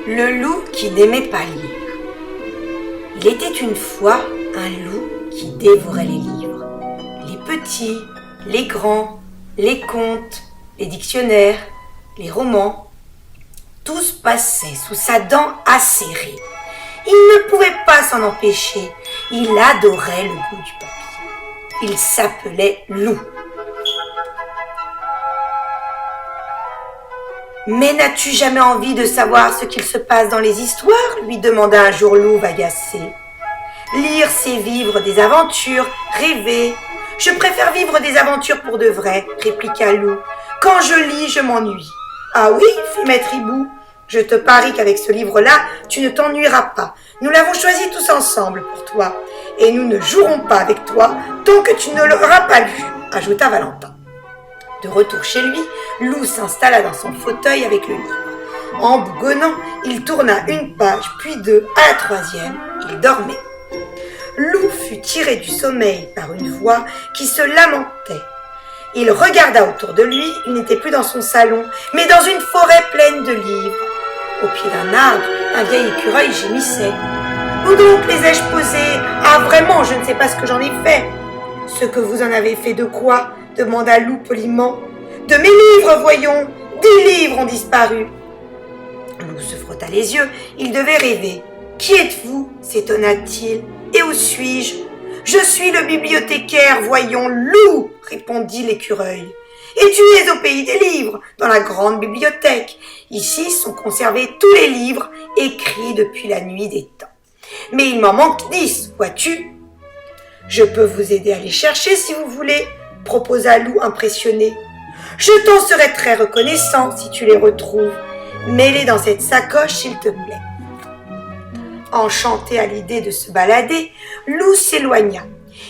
Le loup qui n'aimait pas lire. Il était une fois un loup qui dévorait les livres. Les petits, les grands, les contes, les dictionnaires, les romans. Tous passaient sous sa dent acérée. Il ne pouvait pas s'en empêcher. Il adorait le goût du papier. Il s'appelait Loup. « Mais n'as-tu jamais envie de savoir ce qu'il se passe dans les histoires ?» lui demanda un jour Louve agacé. « Lire, c'est vivre des aventures, rêver. »« Je préfère vivre des aventures pour de vrai, » répliqua Loup. « Quand je lis, je m'ennuie. »« Ah oui, fit Maître Hibou, je te parie qu'avec ce livre-là, tu ne t'ennuieras pas. Nous l'avons choisi tous ensemble pour toi. Et nous ne jouerons pas avec toi tant que tu ne l'auras pas lu, » ajouta Valentin. De retour chez lui, Loup s'installa dans son fauteuil avec le livre. En bougonnant, il tourna une page, puis deux, à la troisième, il dormait. Loup fut tiré du sommeil par une voix qui se lamentait. Il regarda autour de lui, il n'était plus dans son salon, mais dans une forêt pleine de livres. Au pied d'un arbre, un vieil écureuil gémissait. « Où donc les ai-je posés ? Ah vraiment, je ne sais pas ce que j'en ai fait. »« Ce que vous en avez fait de quoi ? » demanda Loup poliment. « De mes livres, voyons, 10 livres ont disparu. » Loup se frotta les yeux, il devait rêver. « Qui êtes-vous » s'étonna-t-il. « Et où suis-je ?»« Je suis le bibliothécaire, voyons, Loup » répondit l'écureuil. « Et tu es au pays des livres, dans la grande bibliothèque. Ici sont conservés tous les livres écrits depuis la nuit des temps. Mais il m'en manque 10, vois-tu ? Je peux vous aider à les chercher si vous voulez, proposa Loup impressionné. Je t'en serai très reconnaissant si tu les retrouves. Mets-les dans cette sacoche, s'il te plaît. Enchanté à l'idée de se balader, Loup s'éloigna.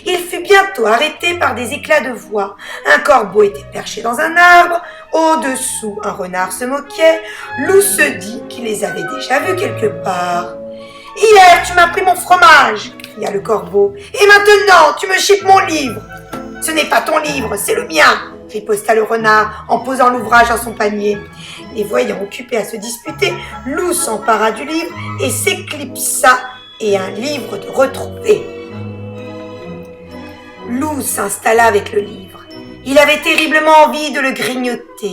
Il fut bientôt arrêté par des éclats de voix. Un corbeau était perché dans un arbre. Au-dessous, un renard se moquait. Loup se dit qu'il les avait déjà vus quelque part. « Hier, tu m'as pris mon fromage !» cria le corbeau. « Et maintenant, tu me chipes mon livre !»« Ce n'est pas ton livre, c'est le mien !» riposta le renard en posant l'ouvrage dans son panier. Les voyant occupés à se disputer, Loup s'empara du livre et s'éclipsa et un livre de retrouvé. Loup s'installa avec le livre. Il avait terriblement envie de le grignoter.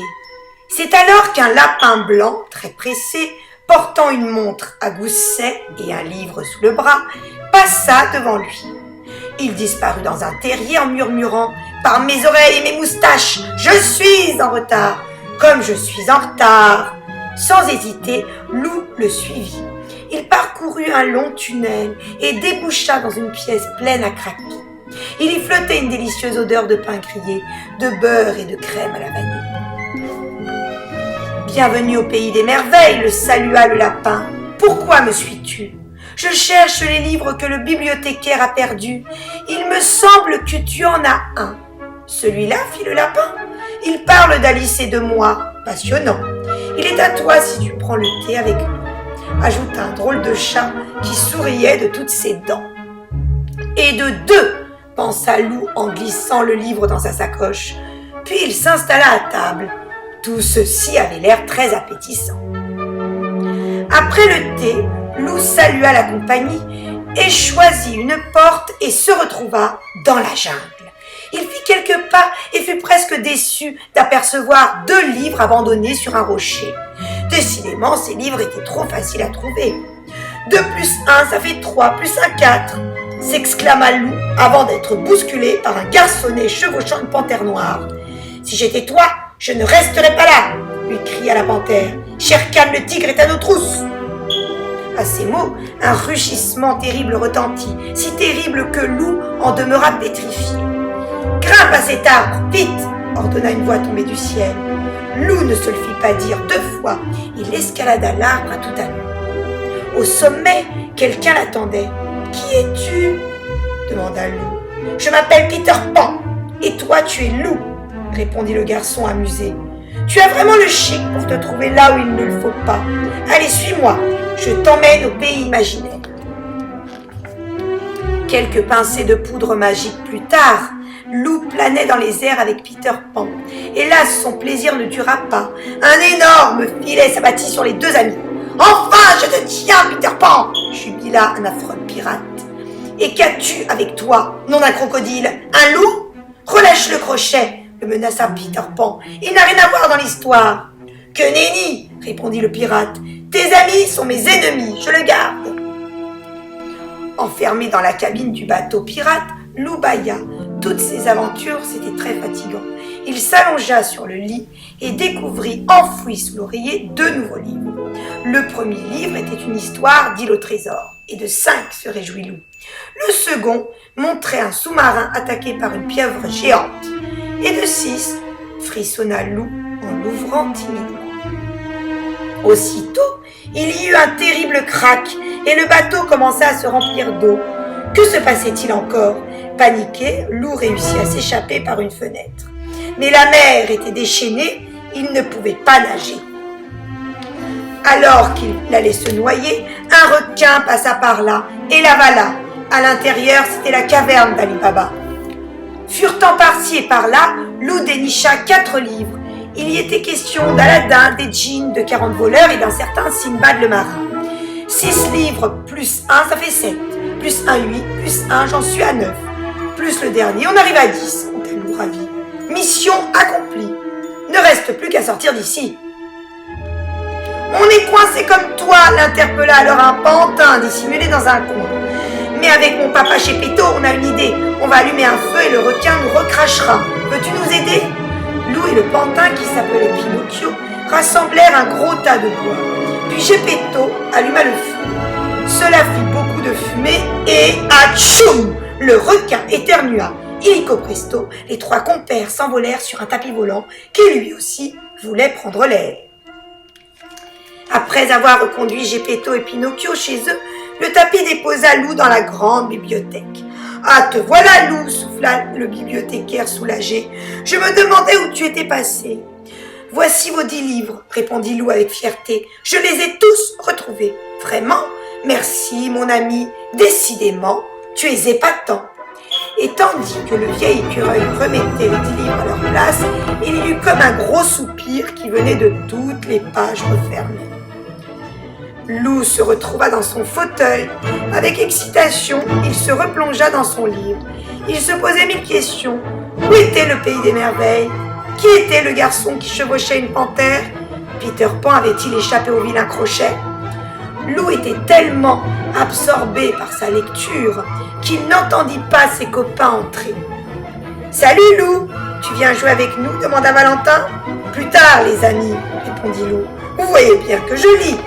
C'est alors qu'un lapin blanc, très pressé, portant une montre à gousset et un livre sous le bras, passa devant lui. Il disparut dans un terrier en murmurant « Par mes oreilles et mes moustaches, je suis en retard, comme je suis en retard !» Sans hésiter, Loup le suivit. Il parcourut un long tunnel et déboucha dans une pièce pleine à craquer. Il y flottait une délicieuse odeur de pain grillé, de beurre et de crème à la vanille. « Bienvenue au pays des merveilles !» le salua le lapin. « Pourquoi me suis-tu ? Je cherche les livres que le bibliothécaire a perdus. Il me semble que tu en as un. » « Celui-là, fit le lapin. Il parle d'Alice et de moi. Passionnant. Il est à toi si tu prends le thé avec nous. » ajouta un drôle de chat qui souriait de toutes ses dents. « Et de 2 !» pensa Loup en glissant le livre dans sa sacoche. Puis il s'installa à table. Tout ceci avait l'air très appétissant. Après le thé, Loup salua la compagnie et choisit une porte et se retrouva dans la jungle. Il fit quelques pas et fut presque déçu d'apercevoir 2 livres abandonnés sur un rocher. Décidément, ces livres étaient trop faciles à trouver. 2 plus 1, ça fait 3, plus 1, 4, s'exclama Loup avant d'être bousculé par un garçonnet chevauchant une panthère noire. « Si j'étais toi, je ne resterais pas là !» lui cria la panthère. « Shere-Khan le tigre est à nos trousses !» À ces mots, un rugissement terrible retentit, si terrible que Loup en demeura pétrifié. « Grimpe à cet arbre, vite !» ordonna une voix tombée du ciel. Loup ne se le fit pas dire 2 fois, il escalada l'arbre à toute allure. Au sommet, quelqu'un l'attendait. « Qui es-tu » demanda Loup. « Je m'appelle Peter Pan, et toi tu es Loup » répondit le garçon amusé. « Tu as vraiment le chic pour te trouver là où il ne le faut pas. Allez, suis-moi, je t'emmène au pays imaginaire. » Quelques pincées de poudre magique plus tard, Loup planait dans les airs avec Peter Pan. Hélas, son plaisir ne dura pas. Un énorme filet s'abattit sur les 2 amis. « Enfin, là un affreux pirate. Et qu'as-tu avec toi, nom d'un crocodile? Un loup? Relâche le crochet, le menaça Peter Pan. Il n'a rien à voir dans l'histoire. Que nenni, répondit le pirate. Tes amis sont mes ennemis, je le garde. Enfermé dans la cabine du bateau pirate, Lou bâilla. Toutes ses aventures, c'était très fatigant. Il s'allongea sur le lit et découvrit, enfoui sous l'oreiller, 2 nouveaux livres. Le premier livre était une histoire d'île au trésor, et de 5 se réjouit Lou. Le second montrait un sous-marin attaqué par une pieuvre géante, et de 6 frissonna Lou en l'ouvrant timidement. Aussitôt, il y eut un terrible crack, et le bateau commença à se remplir d'eau. Que se passait-il encore? Paniqué, Lou réussit à s'échapper par une fenêtre. Mais la mer était déchaînée, il ne pouvait pas nager. Alors qu'il allait se noyer, un requin passa par là et l'avala. À l'intérieur, c'était la caverne d'Ali Baba. Furetant par-ci et par-là, Lou dénicha 4 livres. Il y était question d'Aladin, des djinns, de 40 voleurs et d'un certain Sinbad le marin. 6 livres plus 1, ça fait 7. Plus 1, 8. Plus 1, j'en suis à 9. Plus le dernier, on arrive à 10, comptait Lou ravi. Mission accomplie. Ne reste plus qu'à sortir d'ici. On est coincé comme toi, l'interpella alors un pantin dissimulé dans un coin. Mais avec mon papa Gepetto, on a une idée. On va allumer un feu et le requin nous recrachera. Peux-tu nous aider? Lou et le pantin, qui s'appelait Pinocchio, rassemblèrent un gros tas de bois. Puis Gepetto alluma le feu. Cela fit beaucoup de fumée et atchoum! Le requin éternua. Illico presto, les 3 compères s'envolèrent sur un tapis volant qui lui aussi voulait prendre l'air. Après avoir reconduit Gepetto et Pinocchio chez eux, le tapis déposa Lou dans la grande bibliothèque. « Ah, te voilà, Lou !» souffla le bibliothécaire soulagé. « Je me demandais où tu étais passé. »« Voici vos 10 livres, répondit Lou avec fierté. « Je les ai tous retrouvés. »« Vraiment? Merci, mon ami. Décidément, tu es épatant. » Et tandis que le vieil écureuil remettait les 10 livres à leur place, il y eut comme un gros soupir qui venait de toutes les pages refermées. Lou se retrouva dans son fauteuil. Avec excitation, il se replongea dans son livre. Il se posait 1000 questions. Où était le pays des merveilles? Qui était le garçon qui chevauchait une panthère? Peter Pan avait-il échappé au vilain crochet? Lou était tellement absorbé par sa lecture qu'il n'entendit pas ses copains entrer. « Salut Lou, tu viens jouer avec nous ?» demanda Valentin. « Plus tard, les amis, répondit Lou. Vous voyez bien que je lis.